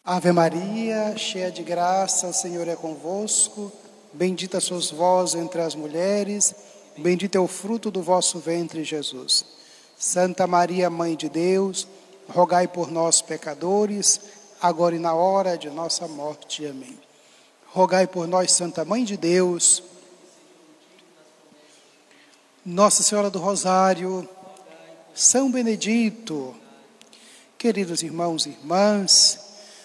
Ave Maria, cheia de graça, o Senhor é convosco. Bendita sois vós entre as mulheres, bendito é o fruto do vosso ventre, Jesus. Santa Maria, Mãe de Deus, rogai por nós, pecadores, agora e na hora de nossa morte. Amém. Rogai por nós, Santa Mãe de Deus, Nossa Senhora do Rosário, São Benedito. Queridos irmãos e irmãs,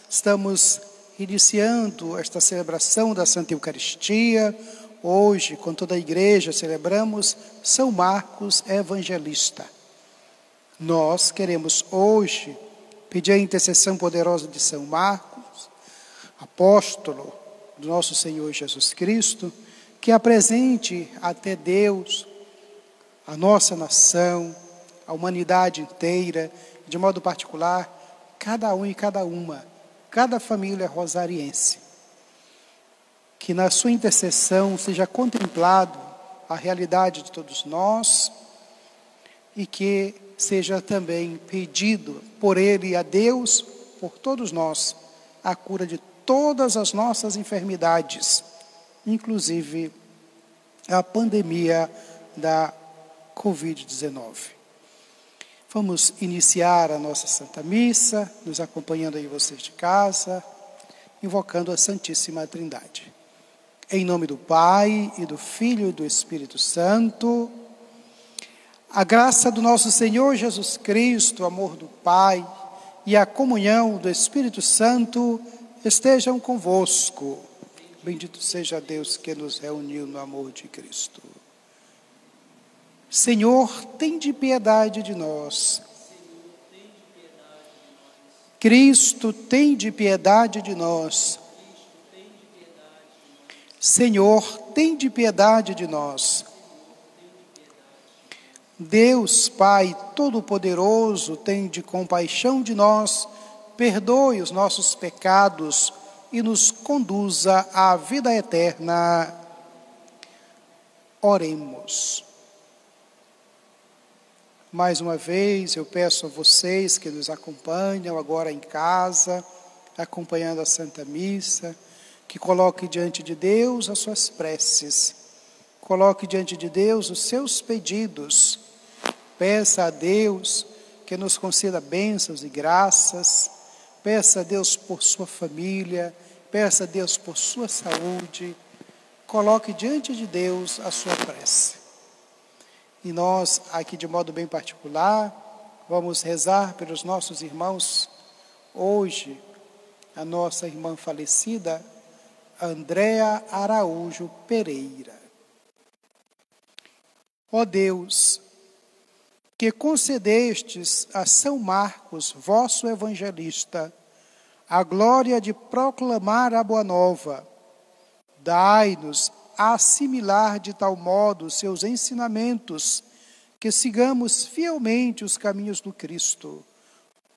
estamos iniciando esta celebração da Santa Eucaristia. Hoje, com toda a igreja, celebramos São Marcos Evangelista. Nós queremos hoje pedir a intercessão poderosa de São Marcos, apóstolo do nosso Senhor Jesus Cristo, que apresente até Deus a nossa nação, a humanidade inteira, de modo particular, cada um e cada uma, cada família rosariense. Que na sua intercessão seja contemplado a realidade de todos nós e que seja também pedido por Ele a Deus, por todos nós, a cura de todas as nossas enfermidades, inclusive a pandemia da Covid-19. Vamos iniciar a nossa Santa Missa, nos acompanhando aí vocês de casa, invocando a Santíssima Trindade. Em nome do Pai, e do Filho e do Espírito Santo, a graça do nosso Senhor Jesus Cristo, o amor do Pai e a comunhão do Espírito Santo estejam convosco. Bendito seja Deus que nos reuniu no amor de Cristo. Senhor, tende piedade de nós. Cristo, tende piedade de nós. Senhor, tende piedade de nós. Deus, Pai Todo-Poderoso, tende compaixão de nós, perdoe os nossos pecados e nos conduza à vida eterna. Oremos. Mais uma vez, eu peço a vocês que nos acompanham agora em casa, acompanhando a Santa Missa, que coloque diante de Deus as suas preces, coloque diante de Deus os seus pedidos, peça a Deus que nos conceda bênçãos e graças, peça a Deus por sua família, peça a Deus por sua saúde, coloque diante de Deus a sua prece. E nós, aqui de modo bem particular, vamos rezar pelos nossos irmãos. Hoje, a nossa irmã falecida, Andréa Araújo Pereira. Ó Deus, que concedestes a São Marcos, vosso evangelista, a glória de proclamar a boa nova, dai-nos a assimilar de tal modo seus ensinamentos, que sigamos fielmente os caminhos do Cristo,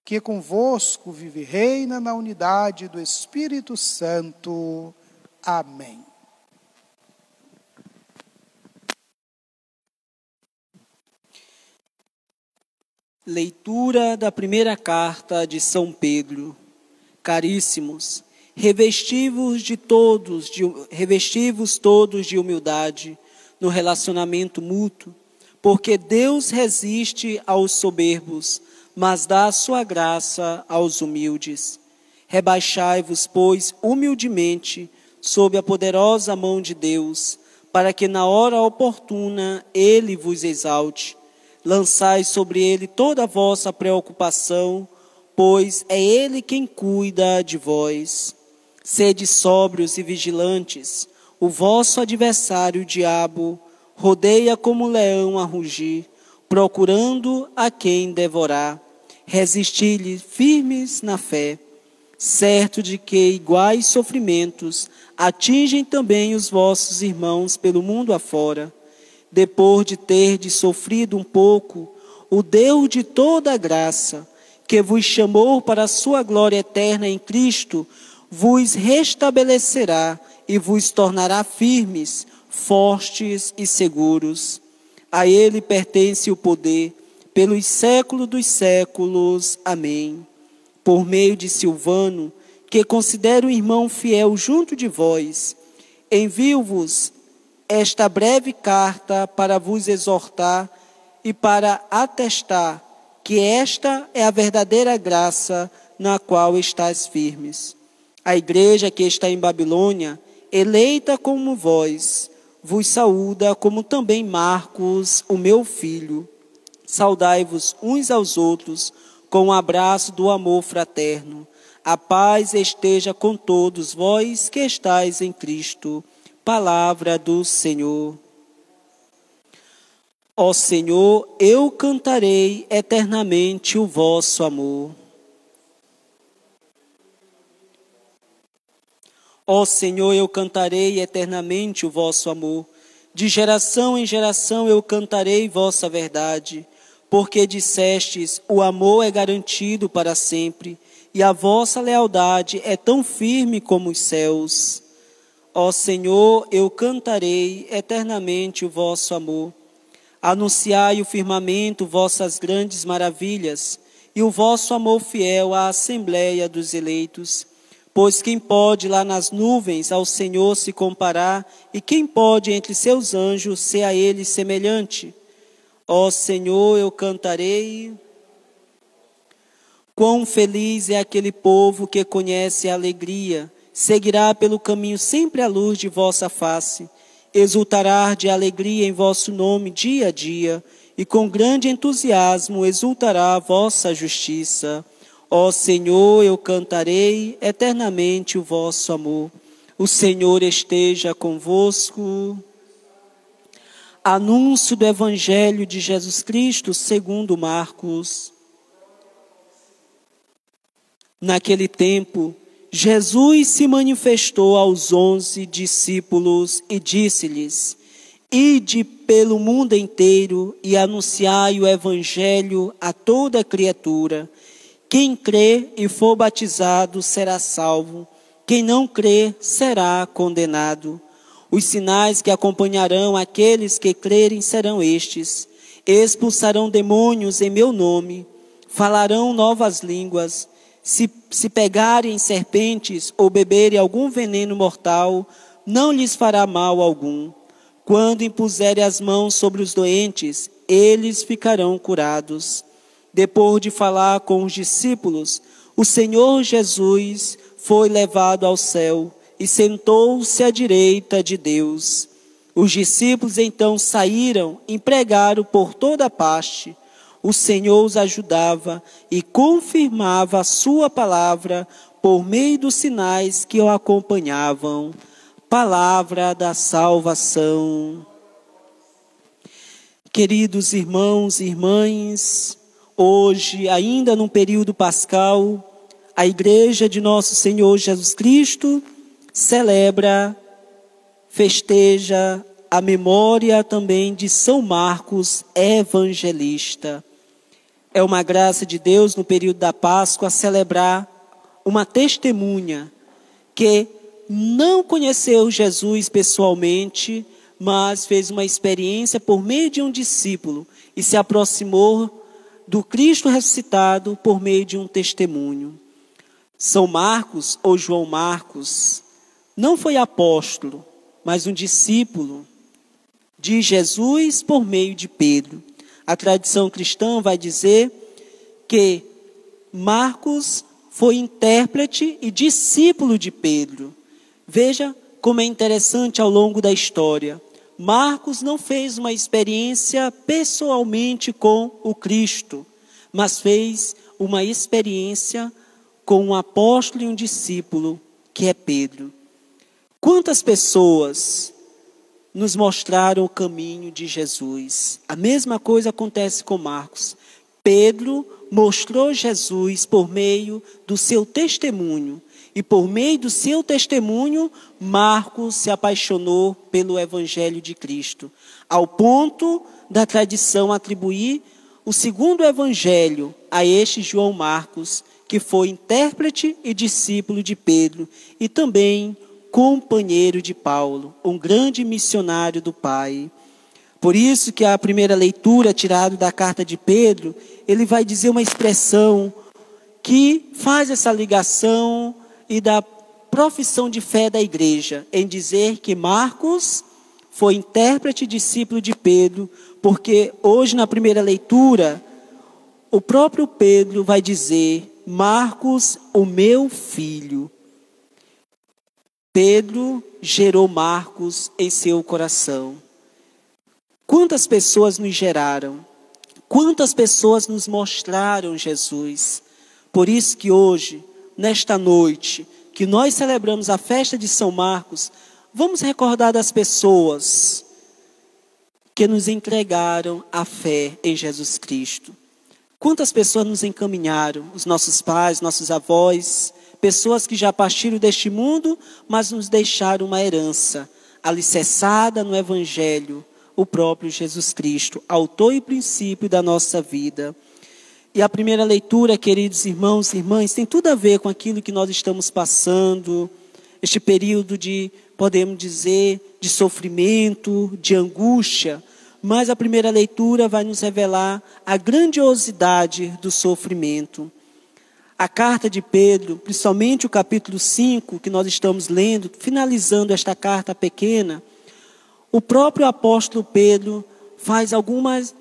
que convosco vive e reina na unidade do Espírito Santo. Amém. Leitura da primeira carta de São Pedro. Caríssimos, revestivos todos de humildade no relacionamento mútuo, porque Deus resiste aos soberbos, mas dá a sua graça aos humildes. Rebaixai-vos, pois, humildemente, sob a poderosa mão de Deus, para que na hora oportuna Ele vos exalte. Lançai sobre Ele toda a vossa preocupação, pois é Ele quem cuida de vós. Sede sóbrios e vigilantes, o vosso adversário, o diabo, rodeia como um leão a rugir, procurando a quem devorar. Resisti-lhe firmes na fé, certo de que iguais sofrimentos atingem também os vossos irmãos pelo mundo afora. Depois de terdes sofrido um pouco, o Deus de toda a graça, que vos chamou para a sua glória eterna em Cristo, vos restabelecerá e vos tornará firmes, fortes e seguros. A Ele pertence o poder, pelos séculos dos séculos. Amém. Por meio de Silvano, que considero um irmão fiel junto de vós, envio-vos esta breve carta para vos exortar e para atestar que esta é a verdadeira graça na qual estáis firmes. A igreja que está em Babilônia, eleita como vós, vos saúda, como também Marcos, o meu filho. Saudai-vos uns aos outros com um abraço do amor fraterno. A paz esteja com todos vós que estáis em Cristo. Palavra do Senhor. Ó Senhor, eu cantarei eternamente o vosso amor. Ó Senhor, eu cantarei eternamente o vosso amor. De geração em geração eu cantarei vossa verdade, porque dissestes, o amor é garantido para sempre, e a vossa lealdade é tão firme como os céus. Ó Senhor, eu cantarei eternamente o vosso amor. Anunciai o firmamento vossas grandes maravilhas, e o vosso amor fiel à assembleia dos eleitos. Pois quem pode lá nas nuvens ao Senhor se comparar, e quem pode entre seus anjos ser a ele semelhante? Ó Senhor, eu cantarei. Quão feliz é aquele povo que conhece a alegria, seguirá pelo caminho sempre a luz de vossa face, exultará de alegria em vosso nome dia a dia, e com grande entusiasmo exultará a vossa justiça. Ó Senhor, eu cantarei eternamente o vosso amor. O Senhor esteja convosco. Anúncio do Evangelho de Jesus Cristo segundo Marcos. Naquele tempo, Jesus se manifestou aos 11 discípulos e disse-lhes: Ide pelo mundo inteiro e anunciai o Evangelho a toda criatura. Quem crê e for batizado será salvo. Quem não crê será condenado. Os sinais que acompanharão aqueles que crerem serão estes: expulsarão demônios em meu nome, falarão novas línguas, se pegarem serpentes ou beberem algum veneno mortal, não lhes fará mal algum. Quando impuserem as mãos sobre os doentes, eles ficarão curados. Depois de falar com os discípulos, o Senhor Jesus foi levado ao céu e sentou-se à direita de Deus. Os discípulos então saíram e pregaram por toda parte. O Senhor os ajudava e confirmava a sua palavra por meio dos sinais que o acompanhavam. Palavra da salvação. Queridos irmãos e irmãs, hoje, ainda no período pascal, a Igreja de Nosso Senhor Jesus Cristo celebra, festeja a memória também de São Marcos Evangelista. É uma graça de Deus no período da Páscoa celebrar uma testemunha que não conheceu Jesus pessoalmente, mas fez uma experiência por meio de um discípulo e se aproximou do Cristo ressuscitado por meio de um testemunho. São Marcos, ou João Marcos, não foi apóstolo, mas um discípulo de Jesus por meio de Pedro. A tradição cristã vai dizer que Marcos foi intérprete e discípulo de Pedro. Veja como é interessante ao longo da história. Marcos não fez uma experiência pessoalmente com o Cristo, mas fez uma experiência com um apóstolo e um discípulo, que é Pedro. Quantas pessoas nos mostraram o caminho de Jesus? A mesma coisa acontece com Marcos. Pedro mostrou Jesus por meio do seu testemunho. E por meio do seu testemunho, Marcos se apaixonou pelo Evangelho de Cristo, ao ponto da tradição atribuir o segundo Evangelho a este João Marcos, que foi intérprete e discípulo de Pedro, e também companheiro de Paulo, um grande missionário do Pai. Por isso que a primeira leitura, tirada da carta de Pedro, ele vai dizer uma expressão que faz essa ligação e da profissão de fé da igreja, em dizer que Marcos foi intérprete e discípulo de Pedro, porque hoje na primeira leitura, o próprio Pedro vai dizer: Marcos, o meu filho. Pedro gerou Marcos em seu coração. Quantas pessoas nos geraram? Quantas pessoas nos mostraram Jesus? Por isso que hoje, nesta noite, que nós celebramos a festa de São Marcos, vamos recordar das pessoas que nos entregaram a fé em Jesus Cristo. Quantas pessoas nos encaminharam? Os nossos pais, nossos avós, pessoas que já partiram deste mundo, mas nos deixaram uma herança alicerçada no Evangelho, o próprio Jesus Cristo, autor e princípio da nossa vida. E a primeira leitura, queridos irmãos e irmãs, tem tudo a ver com aquilo que nós estamos passando, este período de, podemos dizer, de sofrimento, de angústia, mas a primeira leitura vai nos revelar a grandiosidade do sofrimento. A carta de Pedro, principalmente o capítulo 5, que nós estamos lendo, finalizando esta carta pequena, o próprio apóstolo Pedro faz algumas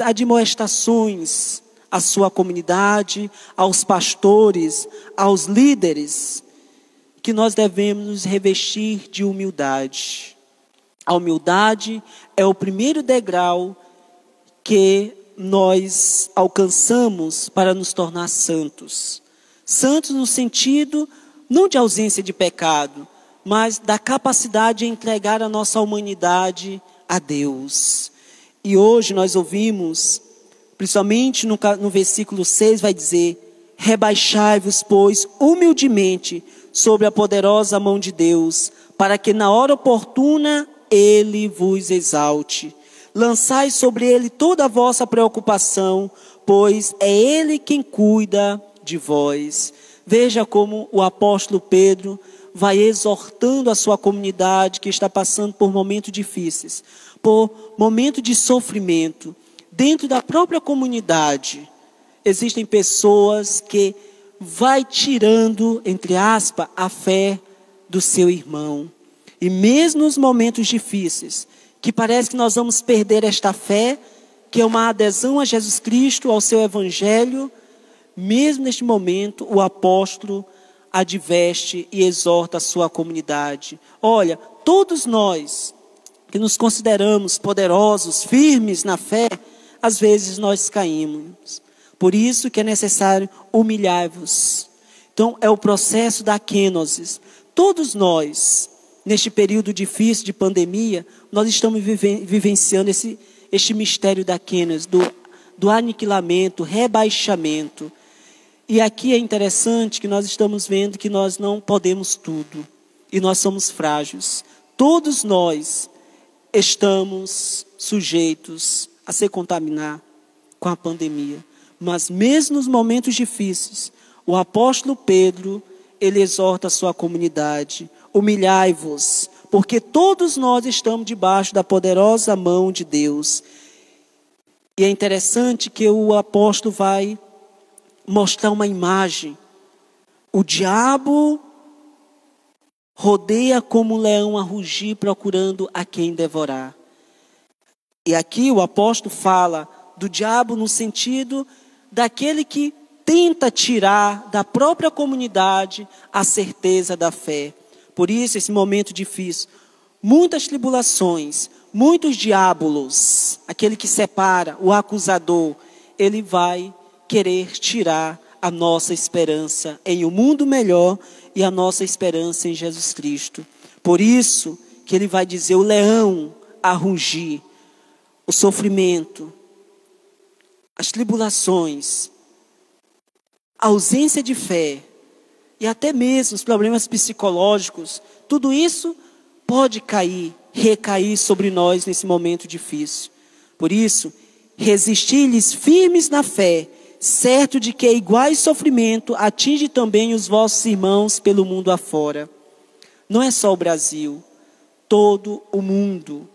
admoestações à sua comunidade, aos pastores, aos líderes, que nós devemos nos revestir de humildade. A humildade é o primeiro degrau que nós alcançamos para nos tornar santos. Santos no sentido não de ausência de pecado, mas da capacidade de entregar a nossa humanidade a Deus. E hoje nós ouvimos, principalmente no versículo 6, vai dizer: rebaixai-vos, pois, humildemente sobre a poderosa mão de Deus, para que na hora oportuna Ele vos exalte. Lançai sobre Ele toda a vossa preocupação, pois é Ele quem cuida de vós. Veja como o apóstolo Pedro vai exortando a sua comunidade que está passando por momentos difíceis, por momentos de sofrimento. Dentro da própria comunidade, existem pessoas que vai tirando, entre aspas, a fé do seu irmão. E mesmo nos momentos difíceis, que parece que nós vamos perder esta fé, que é uma adesão a Jesus Cristo, ao seu Evangelho, mesmo neste momento, o apóstolo adverte e exorta a sua comunidade. Olha, todos nós que nos consideramos poderosos, firmes na fé, às vezes nós caímos. Por isso que é necessário humilhar-vos. Então, é o processo da kenosis. Todos nós, neste período difícil de pandemia, nós estamos vivenciando este mistério da kenosis, do aniquilamento, rebaixamento. E aqui é interessante que nós estamos vendo que nós não podemos tudo. E nós somos frágeis. Todos nós estamos sujeitos a se contaminar com a pandemia. Mas mesmo nos momentos difíceis, o apóstolo Pedro, ele exorta a sua comunidade: humilhai-vos, porque todos nós estamos debaixo da poderosa mão de Deus. E é interessante que o apóstolo vai mostrar uma imagem. O diabo rodeia como um leão a rugir, procurando a quem devorar. E aqui o apóstolo fala do diabo no sentido daquele que tenta tirar da própria comunidade a certeza da fé. Por isso, esse momento difícil, muitas tribulações, muitos diabolos, aquele que separa, o acusador, ele vai querer tirar a nossa esperança em um mundo melhor e a nossa esperança em Jesus Cristo. Por isso que ele vai dizer: o leão a rugir, o sofrimento, as tribulações, a ausência de fé e até mesmo os problemas psicológicos, tudo isso pode recair sobre nós nesse momento difícil. Por isso, resisti-lhes firmes na fé, certo de que iguais sofrimento atinge também os vossos irmãos pelo mundo afora. Não é só o Brasil, todo o mundo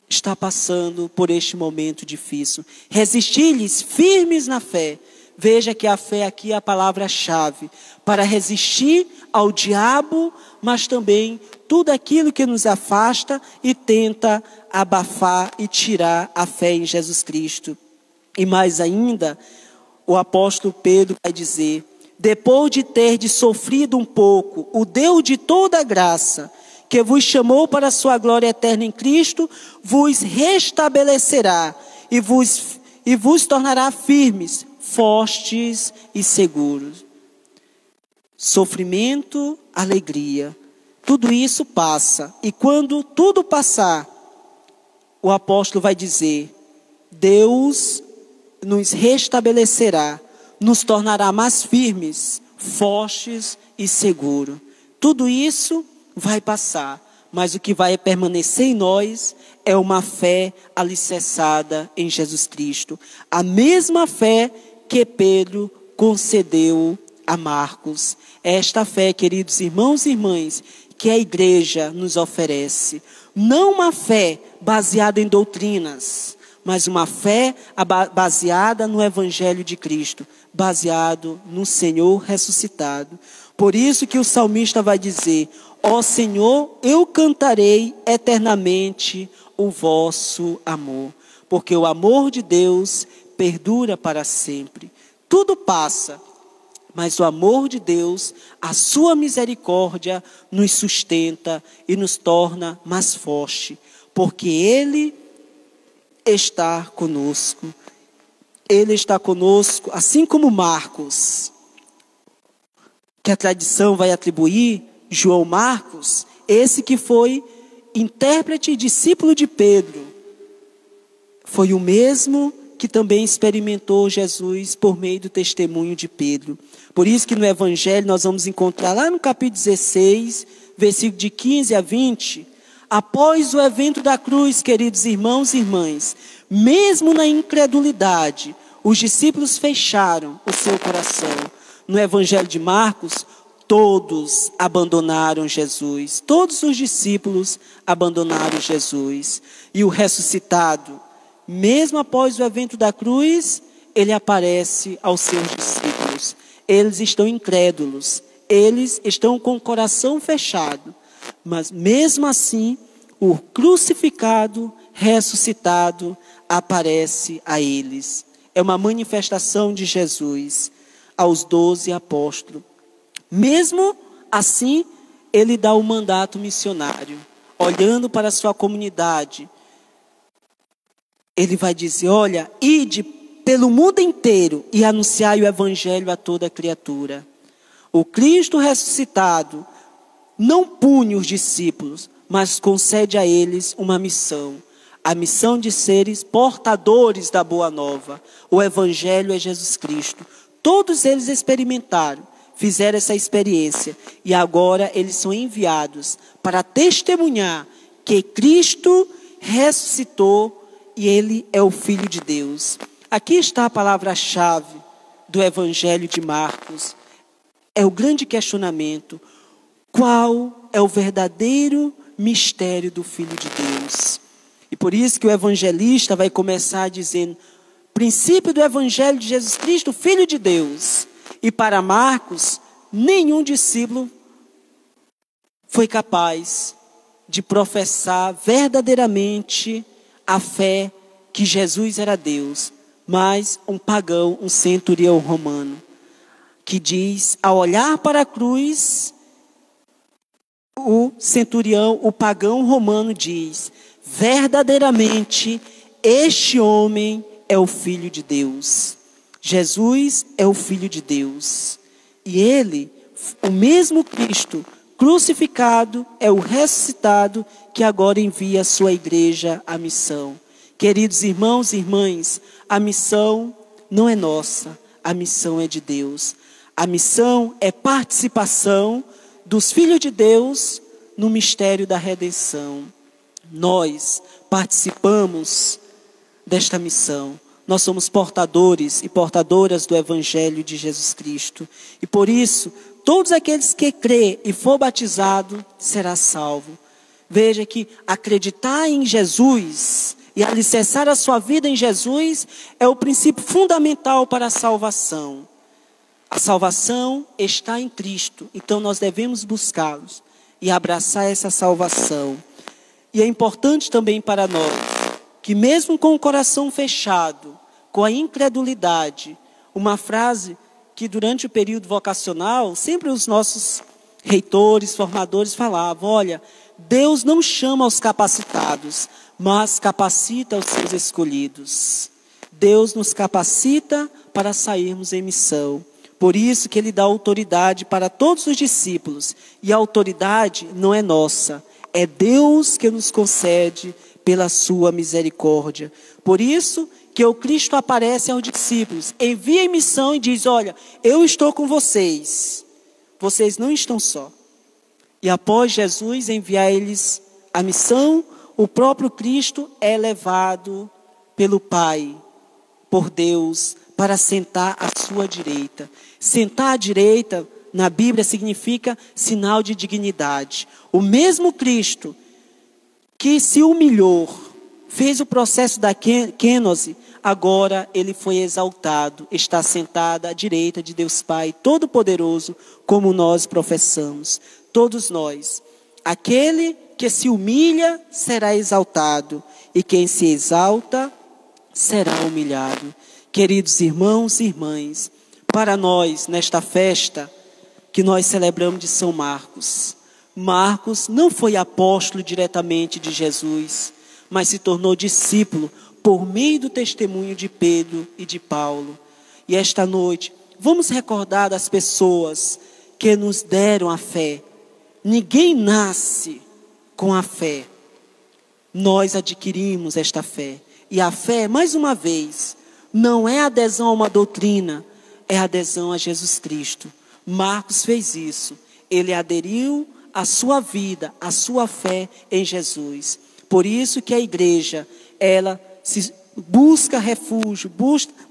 está passando por este momento difícil. Resisti-lhes firmes na fé. Veja que a fé aqui é a palavra-chave para resistir ao diabo, mas também tudo aquilo que nos afasta e tenta abafar e tirar a fé em Jesus Cristo. E mais ainda, o apóstolo Pedro vai dizer: depois de ter sofrido um pouco, o Deus de toda a graça, que vos chamou para a sua glória eterna em Cristo, vos restabelecerá e vos tornará firmes, fortes e seguros. Sofrimento, alegria, tudo isso passa. E quando tudo passar, o apóstolo vai dizer: Deus nos restabelecerá, nos tornará mais firmes, fortes e seguros. Tudo isso vai passar, mas o que vai permanecer em nós é uma fé alicerçada em Jesus Cristo. A mesma fé que Pedro concedeu a Marcos. É esta fé, queridos irmãos e irmãs, que a igreja nos oferece. Não uma fé baseada em doutrinas, mas uma fé baseada no Evangelho de Cristo, baseado no Senhor ressuscitado. Por isso que o salmista vai dizer: ó Senhor, eu cantarei eternamente o vosso amor, porque o amor de Deus perdura para sempre. Tudo passa, mas o amor de Deus, a sua misericórdia, nos sustenta e nos torna mais forte, porque Ele está conosco. Ele está conosco, assim como Marcos, que a tradição vai atribuir João Marcos, esse que foi intérprete e discípulo de Pedro, foi o mesmo que também experimentou Jesus por meio do testemunho de Pedro. Por isso que no Evangelho nós vamos encontrar lá no capítulo 16, versículo de 15 a 20, após o evento da cruz, queridos irmãos e irmãs, mesmo na incredulidade, os discípulos fecharam o seu coração. No Evangelho de Marcos, todos abandonaram Jesus. Todos os discípulos abandonaram Jesus. E o ressuscitado, mesmo após o evento da cruz, ele aparece aos seus discípulos. Eles estão incrédulos. Eles estão com o coração fechado. Mas mesmo assim, o crucificado, ressuscitado, aparece a eles. É uma manifestação de Jesus aos 12 apóstolos. Mesmo assim, ele dá o mandato missionário. Olhando para a sua comunidade, ele vai dizer: olha, ide pelo mundo inteiro e anunciai o evangelho a toda criatura. O Cristo ressuscitado não pune os discípulos, mas concede a eles uma missão. A missão de seres portadores da boa nova. O evangelho é Jesus Cristo. Todos eles experimentaram, fizeram essa experiência. E agora eles são enviados para testemunhar que Cristo ressuscitou e Ele é o Filho de Deus. Aqui está a palavra-chave do Evangelho de Marcos. É o grande questionamento: qual é o verdadeiro mistério do Filho de Deus? E por isso que o evangelista vai começar dizendo: princípio do Evangelho de Jesus Cristo, Filho de Deus. E para Marcos, nenhum discípulo foi capaz de professar verdadeiramente a fé que Jesus era Deus, mas um pagão, um centurião romano, que diz, ao olhar para a cruz, o centurião, o pagão romano diz: verdadeiramente este homem é o Filho de Deus. Jesus é o Filho de Deus. E ele, o mesmo Cristo crucificado, é o ressuscitado que agora envia a sua igreja à missão. Queridos irmãos e irmãs, a missão não é nossa, a missão é de Deus. A missão é participação dos filhos de Deus no mistério da redenção. Nós participamos desta missão. Nós somos portadores e portadoras do Evangelho de Jesus Cristo. E por isso, todos aqueles que crê e for batizado, será salvo. Veja que acreditar em Jesus e alicerçar a sua vida em Jesus é o princípio fundamental para a salvação. A salvação está em Cristo, então nós devemos buscá-los e abraçar essa salvação. E é importante também para nós, que mesmo com o coração fechado, com a incredulidade, uma frase que durante o período vocacional, sempre os nossos reitores, formadores falavam: olha, Deus não chama os capacitados, mas capacita os seus escolhidos. Deus nos capacita para sairmos em missão. Por isso que Ele dá autoridade para todos os discípulos. E a autoridade não é nossa, é Deus que nos concede pela sua misericórdia. Por isso que o Cristo aparece aos discípulos, envia em missão e diz: olha, eu estou com vocês, vocês não estão só. E após Jesus enviar eles a missão, o próprio Cristo é levado pelo Pai, por Deus, para sentar à sua direita. Sentar à direita, na Bíblia, significa sinal de dignidade. O mesmo Cristo que se humilhou, fez o processo da kênose, agora ele foi exaltado, está sentado à direita de Deus Pai Todo-Poderoso, como nós professamos. Todos nós. Aquele que se humilha será exaltado, e quem se exalta será humilhado. Queridos irmãos e irmãs, para nós, nesta festa que nós celebramos de São Marcos, Marcos não foi apóstolo diretamente de Jesus, mas se tornou discípulo por meio do testemunho de Pedro e de Paulo. E esta noite, vamos recordar das pessoas que nos deram a fé. Ninguém nasce com a fé. Nós adquirimos esta fé. E a fé, mais uma vez, não é adesão a uma doutrina, é adesão a Jesus Cristo. Marcos fez isso. Ele aderiu a sua vida, a sua fé em Jesus. Por isso que a igreja, ela busca refúgio,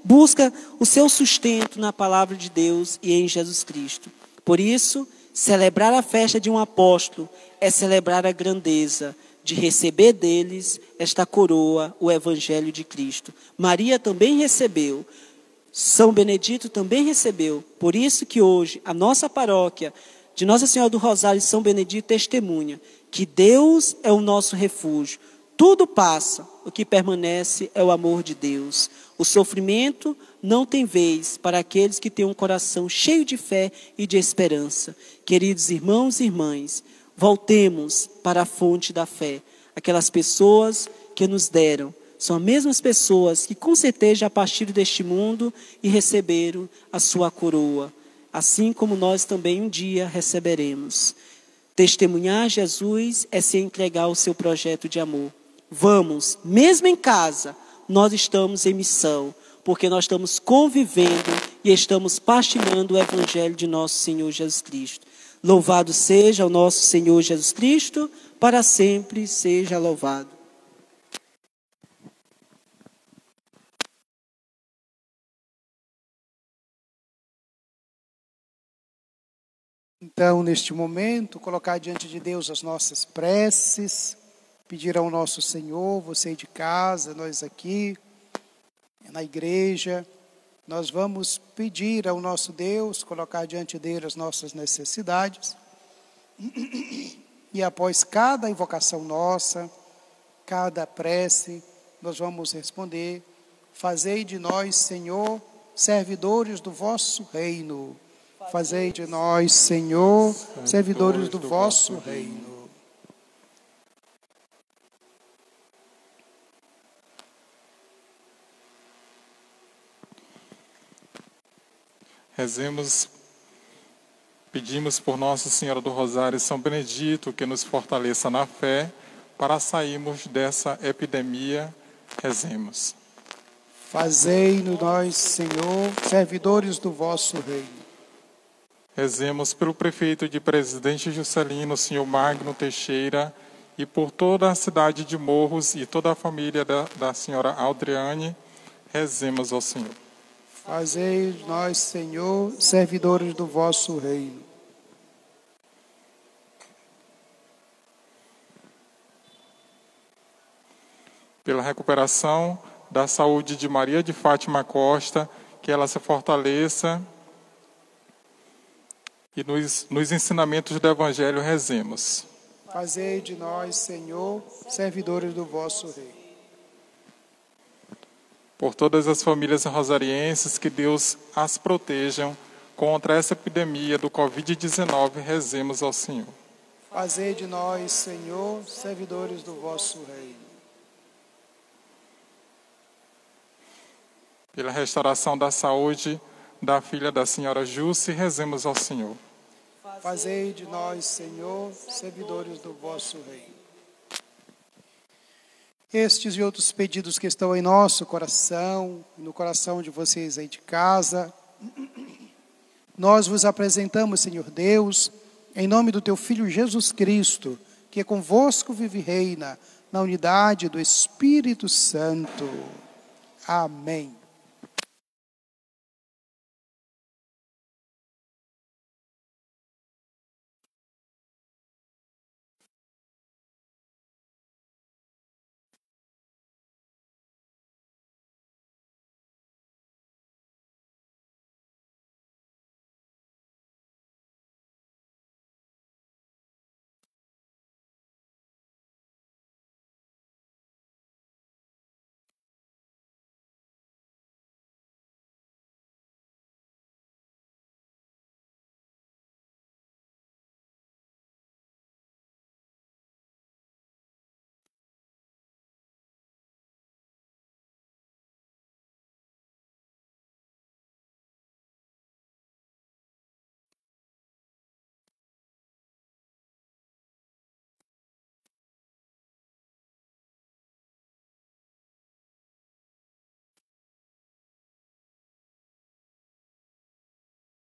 busca o seu sustento na palavra de Deus e em Jesus Cristo. Por isso, celebrar a festa de um apóstolo é celebrar a grandeza de receber deles esta coroa, o Evangelho de Cristo. Maria também recebeu, São Benedito também recebeu. Por isso que hoje a nossa paróquia de Nossa Senhora do Rosário e São Benedito testemunha que Deus é o nosso refúgio. Tudo passa, o que permanece é o amor de Deus. O sofrimento não tem vez para aqueles que têm um coração cheio de fé e de esperança. Queridos irmãos e irmãs, voltemos para a fonte da fé. Aquelas pessoas que nos deram, são as mesmas pessoas que com certeza já partiram deste mundo e receberam a sua coroa. Assim como nós também um dia receberemos. Testemunhar Jesus é se entregar ao seu projeto de amor. Vamos, mesmo em casa, nós estamos em missão, porque nós estamos convivendo e estamos partilhando o Evangelho de nosso Senhor Jesus Cristo. Louvado seja o nosso Senhor Jesus Cristo, para sempre seja louvado. Então, neste momento, colocar diante de Deus as nossas preces, pedir ao nosso Senhor, você de casa, nós aqui, na igreja, nós vamos pedir ao nosso Deus, colocar diante dele as nossas necessidades. E após cada invocação nossa, cada prece, nós vamos responder: fazei de nós, Senhor, servidores do vosso reino. Fazei de nós, Senhor, servidores do vosso reino. Rezemos, pedimos por Nossa Senhora do Rosário e São Benedito que nos fortaleça na fé para sairmos dessa epidemia. Rezemos. Fazei-nos nós, Senhor, servidores do vosso reino. Rezemos pelo prefeito de Presidente Juscelino, senhor Magno Teixeira, e por toda a cidade de Morros e toda a família da senhora Aldriane. Rezemos ao Senhor. Fazei nós, Senhor, servidores do vosso reino. pela recuperação da saúde de Maria de Fátima Costa, que ela se fortaleça. E nos ensinamentos do Evangelho rezemos. Fazei de nós, Senhor, servidores do vosso Rei. Por todas as famílias rosarienses, que Deus as protejam contra essa epidemia do Covid-19, rezemos ao Senhor. Fazei de nós, Senhor, servidores do vosso Rei. Pela restauração da saúde da filha da senhora Jússi, rezemos ao Senhor. Fazei de nós, Senhor, servidores do vosso Rei. Estes e outros pedidos que estão em nosso coração, no coração de vocês aí de casa, nós vos apresentamos, Senhor Deus, em nome do teu Filho Jesus Cristo, que convosco vive e reina, na unidade do Espírito Santo. Amém.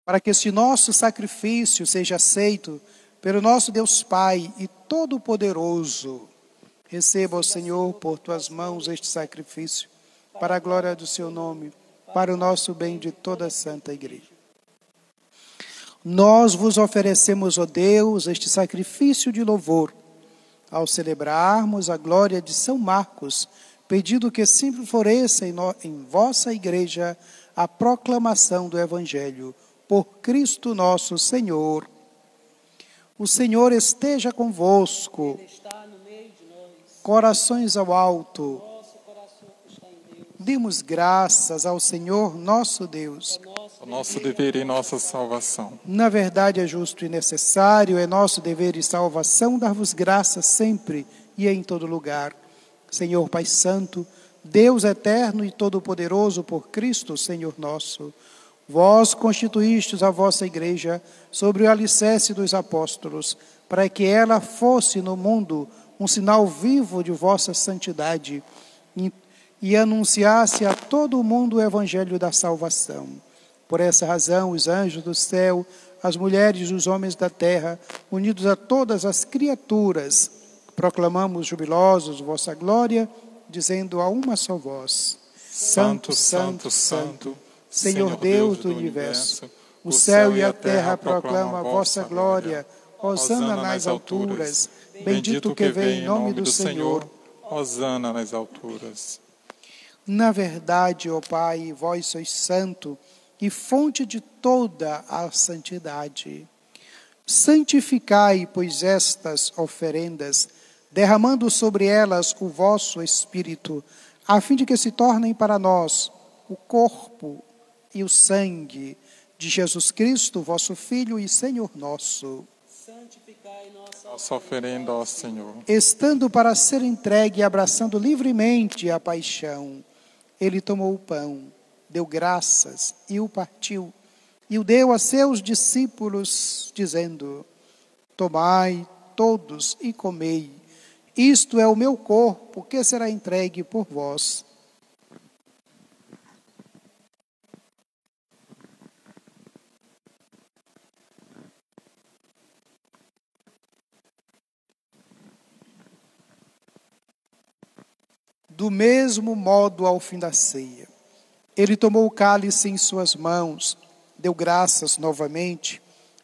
Para que este nosso sacrifício seja aceito pelo nosso Deus Pai e Todo-Poderoso, receba, ó Senhor, por tuas mãos este sacrifício, para a glória do seu nome, para o nosso bem de toda a Santa Igreja. Nós vos oferecemos, ó Deus, este sacrifício de louvor, ao celebrarmos a glória de São Marcos, pedindo que sempre floresça em vossa Igreja a proclamação do Evangelho, por Cristo nosso Senhor. O Senhor esteja convosco. Ele está no meio de nós. Corações ao alto. Nosso coração está em Deus. Demos graças ao Senhor nosso Deus. O nosso dever e nossa salvação. Na verdade é justo e necessário, é nosso dever e salvação dar-vos graças sempre e em todo lugar. Senhor Pai Santo, Deus eterno e todo-poderoso por Cristo, Senhor nosso, vós constituístes a vossa Igreja sobre o alicerce dos apóstolos, para que ela fosse no mundo um sinal vivo de vossa santidade e anunciasse a todo o mundo o Evangelho da salvação. Por essa razão, os anjos do céu, as mulheres e os homens da terra, unidos a todas as criaturas, proclamamos jubilosos vossa glória, dizendo a uma só voz: Santo, Santo, Santo, Senhor Deus do universo, o céu e a terra proclamam a vossa glória. Hosana nas alturas, bendito que vem em nome do Senhor. Hosana nas alturas. Na verdade, ó Pai, vós sois santo e fonte de toda a santidade. Santificai, pois, estas oferendas, derramando sobre elas o vosso Espírito, a fim de que se tornem para nós o corpo e o sangue de Jesus Cristo, vosso Filho e Senhor nosso. Santificai Nossa oferenda, ó Senhor. Estando para ser entregue e abraçando livremente a paixão, ele tomou o pão, deu graças e o partiu, e o deu a seus discípulos, dizendo: tomai todos e comei, isto é o meu corpo, que será entregue por vós. Do mesmo modo, ao fim da ceia, ele tomou o cálice em suas mãos, deu graças novamente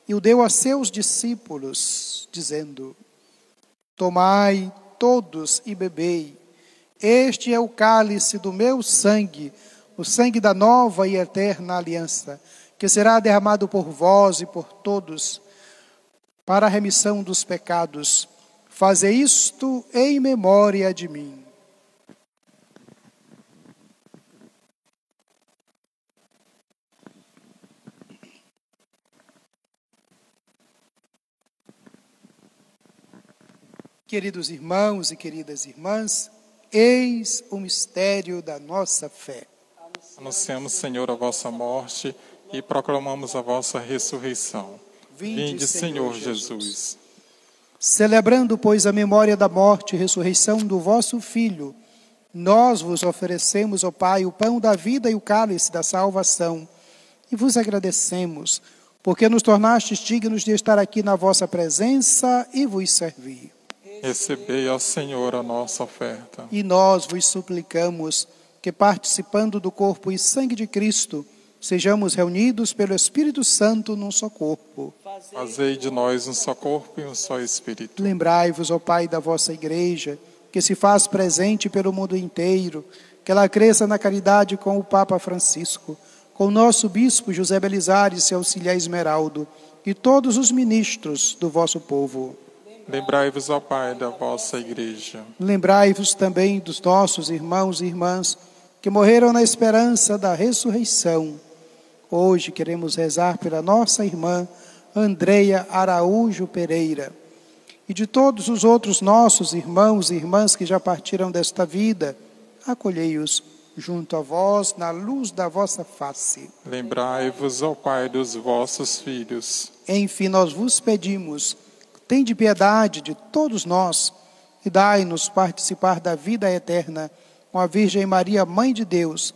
e o deu a seus discípulos, dizendo: tomai todos e bebei, Este é o cálice do meu sangue, o sangue da nova e eterna aliança, que será derramado por vós e por todos, para a remissão dos pecados. Fazei isto em memória de mim. Queridos irmãos e queridas irmãs, eis o mistério da nossa fé. Anunciamos, Senhor, a vossa morte e proclamamos a vossa ressurreição. Vinde, Senhor Jesus. Celebrando, pois, a memória da morte e ressurreição do vosso Filho, nós vos oferecemos, ó Pai, o pão da vida e o cálice da salvação, e vos agradecemos, porque nos tornastes dignos de estar aqui na vossa presença e vos servir. Recebei, ó Senhor, a nossa oferta. E nós vos suplicamos que, participando do corpo e sangue de Cristo, sejamos reunidos pelo Espírito Santo num só corpo. Fazei de nós um só corpo e um só Espírito. Lembrai-vos, ó Pai, da vossa Igreja, que se faz presente pelo mundo inteiro, que ela cresça na caridade com o Papa Francisco, com o nosso Bispo José Belisário e seu auxiliar Esmeraldo, e todos os ministros do vosso povo. Lembrai-vos, ó Pai, da vossa Igreja. Lembrai-vos também dos nossos irmãos e irmãs que morreram na esperança da ressurreição. Hoje queremos rezar pela nossa irmã Andreia Araújo Pereira e de todos os outros nossos irmãos e irmãs que já partiram desta vida. Acolhei-os junto a vós na luz da vossa face. Lembrai-vos, ó Pai, dos vossos filhos. Enfim, nós vos pedimos, tende piedade de todos nós e dai-nos participar da vida eterna com a Virgem Maria, Mãe de Deus,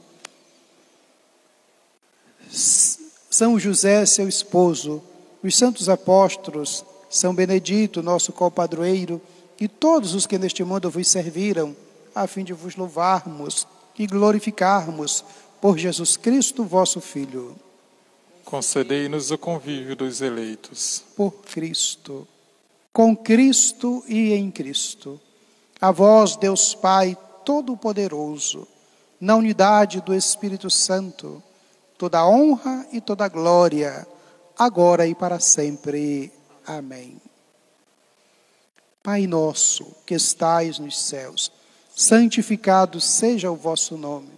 São José, seu esposo, os santos apóstolos, São Benedito, nosso copadroeiro, e todos os que neste mundo vos serviram, a fim de vos louvarmos e glorificarmos por Jesus Cristo, vosso Filho. Concedei-nos o convívio dos eleitos. Por Cristo, com Cristo e em Cristo. A vós, Deus Pai Todo-Poderoso, na unidade do Espírito Santo, toda a honra e toda a glória, agora e para sempre. Amém. Pai nosso, que estais nos céus, santificado seja o vosso nome.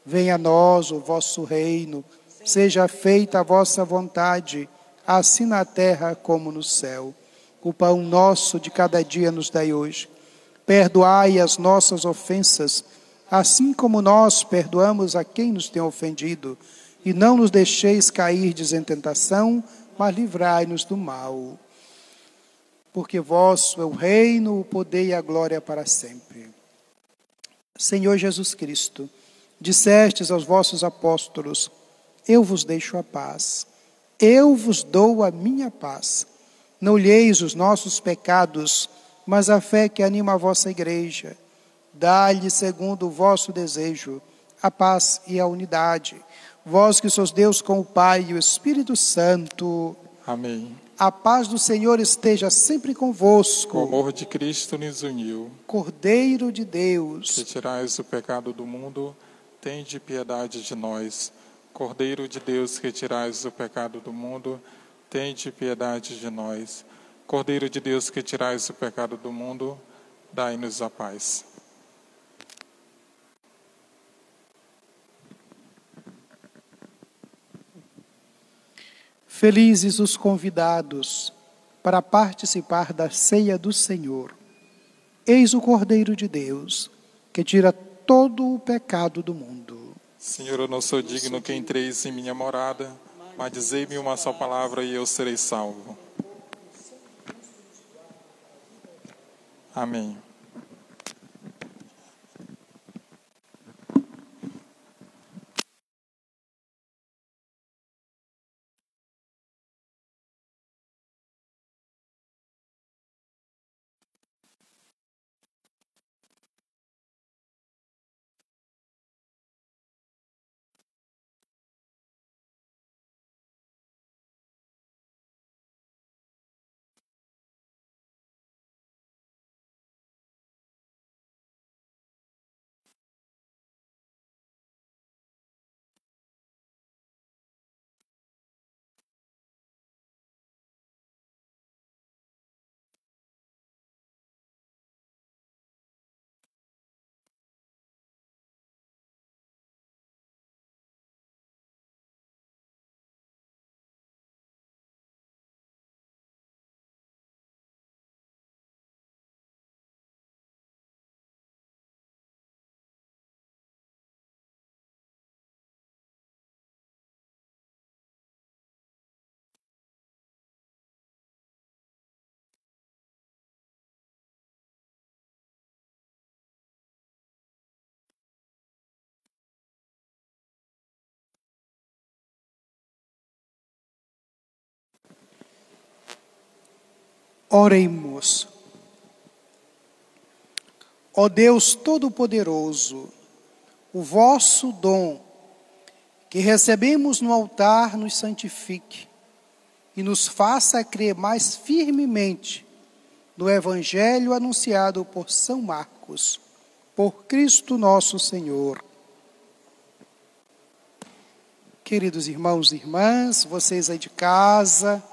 Venha a nós o vosso reino, seja feita a vossa vontade, assim na terra como no céu. O pão nosso de cada dia nos dai hoje. Perdoai as nossas ofensas, assim como nós perdoamos a quem nos tem ofendido. E não nos deixeis cair em tentação, mas livrai-nos do mal. Porque vosso é o reino, o poder e a glória para sempre. Senhor Jesus Cristo, dissestes aos vossos apóstolos: eu vos deixo a paz, eu vos dou a minha paz. Não olheis os nossos pecados, mas a fé que anima a vossa Igreja. Dai-lhe, segundo o vosso desejo, a paz e a unidade. Vós que sois Deus com o Pai e o Espírito Santo. Amém. A paz do Senhor esteja sempre convosco. O amor de Cristo nos uniu. Cordeiro de Deus, Que tirais o pecado do mundo, tende piedade de nós. Cordeiro de Deus, que tirais o pecado do mundo, tende piedade de nós. Cordeiro de Deus, que tirais o pecado do mundo, dai-nos a paz. felizes os convidados para participar da ceia do Senhor. Eis o Cordeiro de Deus, que tira todo o pecado do mundo. Senhor, eu não sou digno que entreis em minha morada, mas dizei-me uma só palavra e eu serei salvo. Amém. Oremos. Ó Deus Todo-Poderoso, o vosso dom que recebemos no altar nos santifique e nos faça crer mais firmemente no Evangelho anunciado por São Marcos, por Cristo nosso Senhor. Queridos irmãos e irmãs, vocês aí de casa,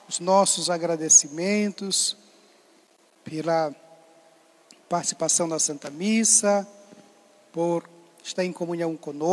os nossos agradecimentos pela participação na Santa Missa, por estar em comunhão conosco.